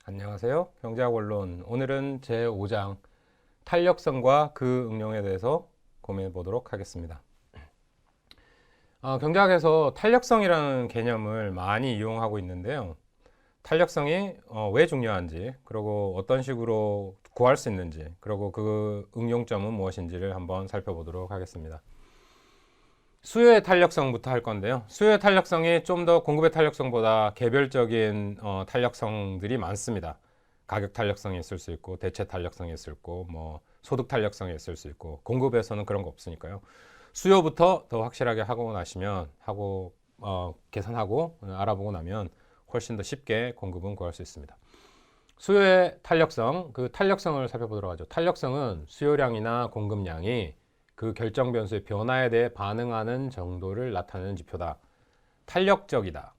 안녕하세요. 경제학 원론. 오늘은 제5장 탄력성과 그 응용에 대해서 고민해 보도록 하겠습니다. 경제학에서 탄력성이라는 개념을 많이 이용하고 있는데요. 탄력성이 왜 중요한지, 그리고 어떤 식으로 구할 수 있는지, 그리고 그 응용점은 무엇인지를 한번 살펴보도록 하겠습니다. 수요의 탄력성부터 할 건데요. 수요의 탄력성이 좀 더 공급의 탄력성보다 개별적인 탄력성들이 많습니다. 가격 탄력성이 있을 수 있고, 대체 탄력성이 있을 수 있고, 소득 탄력성이 있을 수 있고, 공급에서는 그런 거 없으니까요. 수요부터 더 확실하게 하고 나시면, 계산하고 알아보고 나면 훨씬 더 쉽게 공급은 구할 수 있습니다. 수요의 탄력성, 그 탄력성을 살펴보도록 하죠. 탄력성은 수요량이나 공급량이 그 결정 변수의 변화에 대해 반응하는 정도를 나타내는 지표다. 탄력적이다.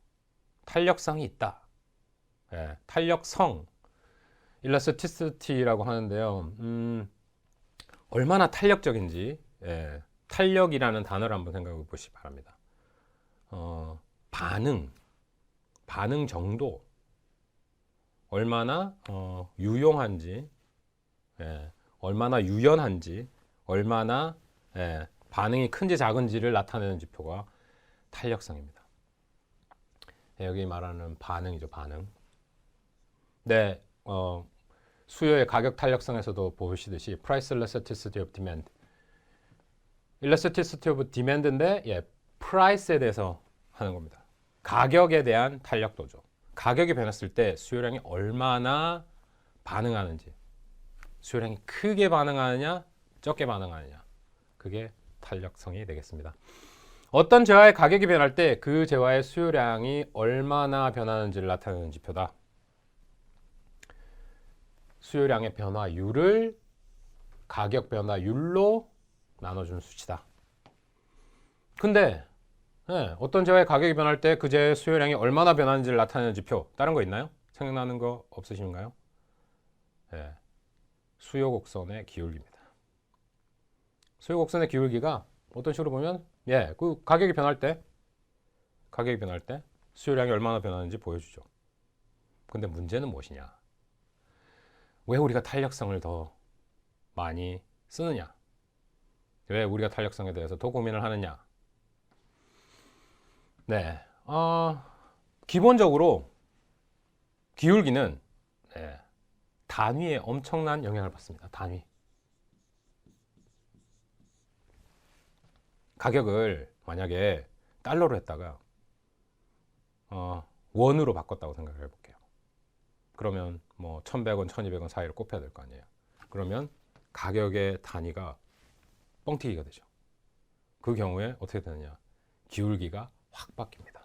탄력성이 있다. 탄력성, 일러스티시티라고 하는데요. 얼마나 탄력적인지, 탄력이라는 단어를 한번 생각해 보시기 바랍니다. 반응 정도, 얼마나 유용한지, 얼마나 유연한지, 얼마나 반응이 큰지 작은지를 나타내는 지표가 탄력성입니다. 여기 말하는 반응이죠, 반응. 네, 수요의 가격 탄력성에서도 보시듯이 Price Elasticity of Demand, Elasticity of Demand인데 Price에 대해서 하는 겁니다. 가격에 대한 탄력도죠. 가격이 변했을 때 수요량이 얼마나 반응하는지, 수요량이 크게 반응하느냐, 적게 반응하느냐, 그게 탄력성이 되겠습니다. 어떤 재화의 가격이 변할 때 그 재화의 수요량이 얼마나 변하는지를 나타내는 지표다. 수요량의 변화율을 가격 변화율로 나눠준 수치다. 근데 어떤 재화의 가격이 변할 때 그 재화의 수요량이 얼마나 변하는지를 나타내는 지표, 다른 거 있나요? 생각나는 거 없으신가요? 수요 곡선의 기울기입니다. 수요 곡선의 기울기가 어떤 식으로 보면 그 가격이 변할 때 수요량이 얼마나 변하는지 보여주죠. 근데 문제는 무엇이냐? 왜 우리가 탄력성을 더 많이 쓰느냐? 왜 우리가 탄력성에 대해서 더 고민을 하느냐? 기본적으로 기울기는 단위에 엄청난 영향을 받습니다. 단위. 가격을 만약에 달러로 했다가 원으로 바꿨다고 생각을 해볼게요. 그러면 1,100원, 1,200원 사이를 꼽혀야 될 거 아니에요. 그러면 가격의 단위가 뻥튀기가 되죠. 그 경우에 어떻게 되느냐? 기울기가 확 바뀝니다.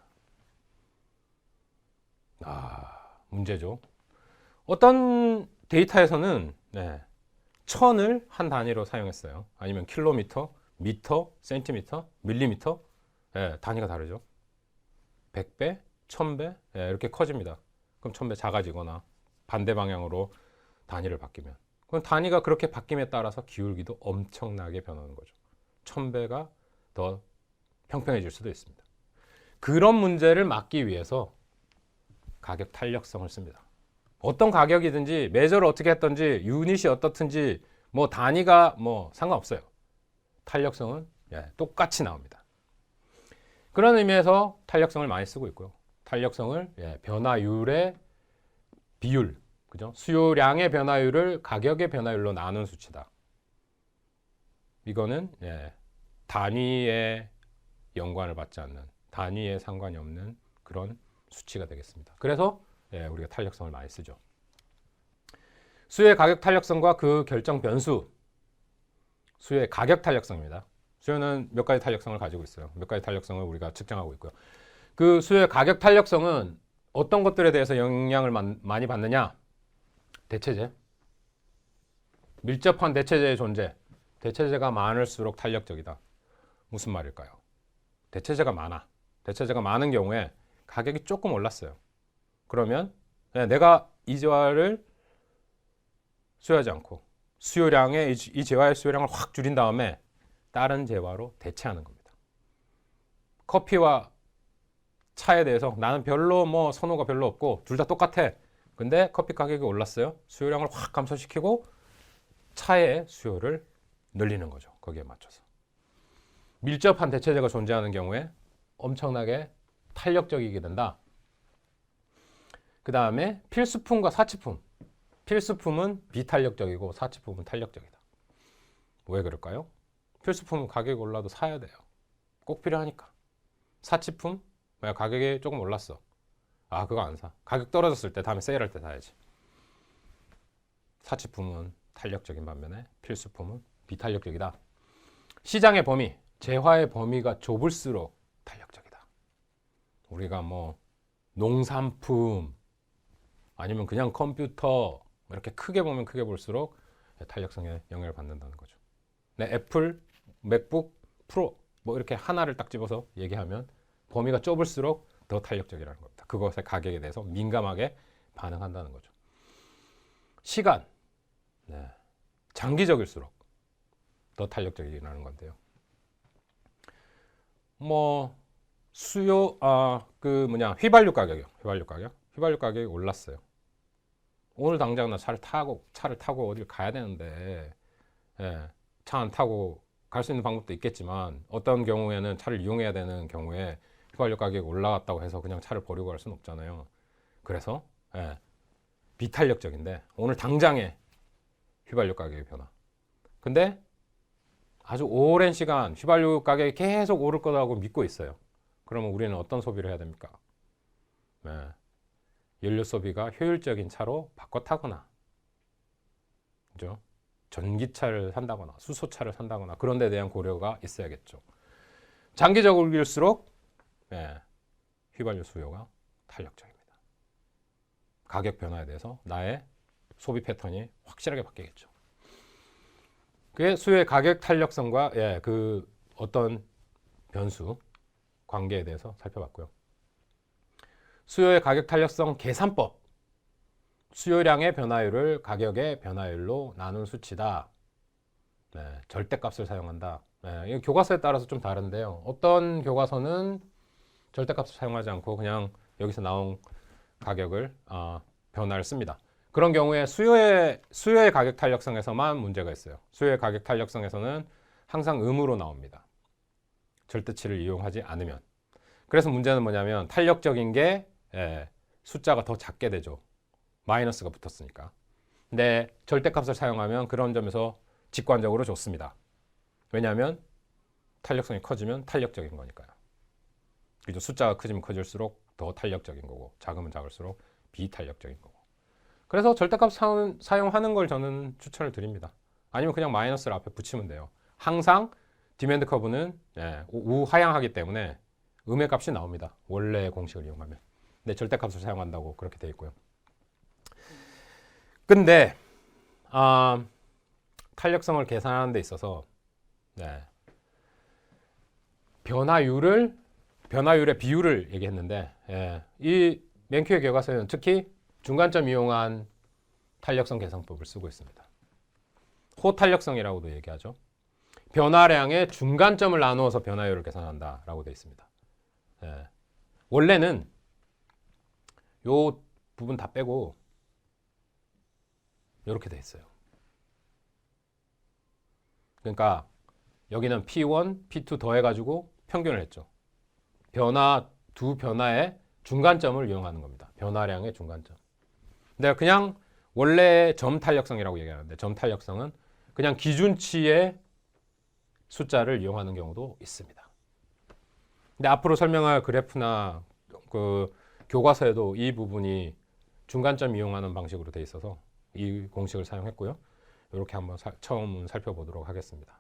문제죠. 어떤 데이터에서는 천을 한 단위로 사용했어요. 아니면 킬로미터, 미터, 센티미터, 밀리미터, 단위가 다르죠. 100배, 1000배 이렇게 커집니다. 그럼 1000배 작아지거나 반대 방향으로 단위를 바뀌면, 그럼 단위가 그렇게 바뀜에 따라서 기울기도 엄청나게 변하는 거죠. 1000배가 더 평평해질 수도 있습니다. 그런 문제를 막기 위해서 가격 탄력성을 씁니다. 어떤 가격이든지 매저를 어떻게 했든지 유닛이 어떻든지 단위가 상관없어요. 탄력성은 똑같이 나옵니다. 그런 의미에서 탄력성을 많이 쓰고 있고요. 탄력성을 변화율의 비율, 그죠? 수요량의 변화율을 가격의 변화율로 나눈 수치다. 이거는 단위에 연관을 받지 않는, 단위에 상관이 없는 그런 수치가 되겠습니다. 그래서 우리가 탄력성을 많이 쓰죠. 수요의 가격 탄력성과 그 결정 변수, 수요의 가격 탄력성입니다. 수요는 몇 가지 탄력성을 가지고 있어요. 몇 가지 탄력성을 우리가 측정하고 있고요. 그 수요의 가격 탄력성은 어떤 것들에 대해서 영향을 많이 받느냐? 대체재, 밀접한 대체재의 존재. 대체재가 많을수록 탄력적이다. 무슨 말일까요? 대체재가 많아. 대체재가 많은 경우에 가격이 조금 올랐어요. 그러면 내가 이 재화를 수요하지 않고 수요량의 이 재화의 수요량을 확 줄인 다음에 다른 재화로 대체하는 겁니다. 커피와 차에 대해서 나는 별로 선호가 별로 없고 둘 다 똑같아. 근데 커피 가격이 올랐어요. 수요량을 확 감소시키고 차의 수요를 늘리는 거죠. 거기에 맞춰서. 밀접한 대체제가 존재하는 경우에 엄청나게 탄력적이게 된다. 그 다음에 필수품과 사치품. 필수품은 비탄력적이고 사치품은 탄력적이다. 왜 그럴까요? 필수품은 가격이 올라도 사야 돼요. 꼭 필요하니까. 사치품? 가격이 조금 올랐어. 아, 그거 안 사. 가격 떨어졌을 때, 다음에 세일할 때 사야지. 사치품은 탄력적인 반면에 필수품은 비탄력적이다. 시장의 범위, 재화의 범위가 좁을수록 탄력적이다. 우리가 뭐 농산품 아니면 그냥 컴퓨터 이렇게 크게 보면 크게 볼수록 탄력성에 영향을 받는다는 거죠. 네, 애플, 맥북, 프로 뭐 이렇게 하나를 딱 집어서 얘기하면 범위가 좁을수록 더 탄력적이라는 겁니다. 그것의 가격에 대해서 민감하게 반응한다는 거죠. 시간, 네, 장기적일수록 더 탄력적이라는 건데요. 뭐 수요, 휘발유 가격이요. 휘발유 가격이 올랐어요. 오늘 당장 나 차를 타고 어딜 가야 되는데, 예, 차 안 타고 갈 수 있는 방법도 있겠지만 어떤 경우에는 차를 이용해야 되는 경우에 휘발유 가격이 올라갔다고 해서 그냥 차를 버리고 갈 수는 없잖아요. 그래서 비탄력적인데 오늘 당장의 휘발유 가격의 변화. 근데 아주 오랜 시간 휘발유 가격이 계속 오를 거라고 믿고 있어요. 그러면 우리는 어떤 소비를 해야 됩니까? 연료 소비가 효율적인 차로 바꿔 타거나, 그죠? 전기차를 산다거나 수소차를 산다거나 그런 데 대한 고려가 있어야겠죠. 장기적일수록 휘발유 수요가 탄력적입니다. 가격 변화에 대해서 나의 소비 패턴이 확실하게 바뀌겠죠. 그게 수요의 가격 탄력성과 그 어떤 변수 관계에 대해서 살펴봤고요. 수요의 가격 탄력성 계산법. 수요량의 변화율을 가격의 변화율로 나눈 수치다. 절대값을 사용한다. 이 교과서에 따라서 좀 다른데요. 어떤 교과서는 절대값을 사용하지 않고 그냥 여기서 나온 가격을 변화를 씁니다. 그런 경우에 수요의 가격 탄력성에서만 문제가 있어요. 수요의 가격 탄력성에서는 항상 음으로 나옵니다. 절대치를 이용하지 않으면. 그래서 문제는 뭐냐면 탄력적인 게 숫자가 더 작게 되죠. 마이너스가 붙었으니까. 근데 절대값을 사용하면 그런 점에서 직관적으로 좋습니다. 왜냐하면 탄력성이 커지면 탄력적인 거니까요. 그죠? 숫자가 커지면 커질수록 더 탄력적인 거고 작으면 작을수록 비탄력적인 거고. 그래서 절대값 사용하는 걸 저는 추천을 드립니다. 아니면 그냥 마이너스를 앞에 붙이면 돼요. 항상 디맨드 커브는 우하향하기 때문에 음의 값이 나옵니다. 원래의 공식을 이용하면. 근데 절대값을 사용한다고 그렇게 되어 있고요. 근데 탄력성을 계산하는 데 있어서 변화율의 비율을 얘기했는데 이 맨큐의 교과서에는 특히 중간점 이용한 탄력성 계산법을 쓰고 있습니다. 호탄력성이라고도 얘기하죠. 변화량의 중간점을 나누어서 변화율을 계산한다라고 되어 있습니다. 원래는 요 부분 다 빼고 이렇게 돼 있어요. 그러니까 여기는 P1, P2 더해가지고 평균을 했죠. 두 변화의 중간점을 이용하는 겁니다. 변화량의 중간점. 근데 그냥 원래 점 탄력성이라고 얘기하는데 점 탄력성은 그냥 기준치의 숫자를 이용하는 경우도 있습니다. 근데 앞으로 설명할 그래프나 그 교과서에도 이 부분이 중간점 이용하는 방식으로 돼 있어서 이 공식을 사용했고요. 이렇게 한번 처음 살펴보도록 하겠습니다.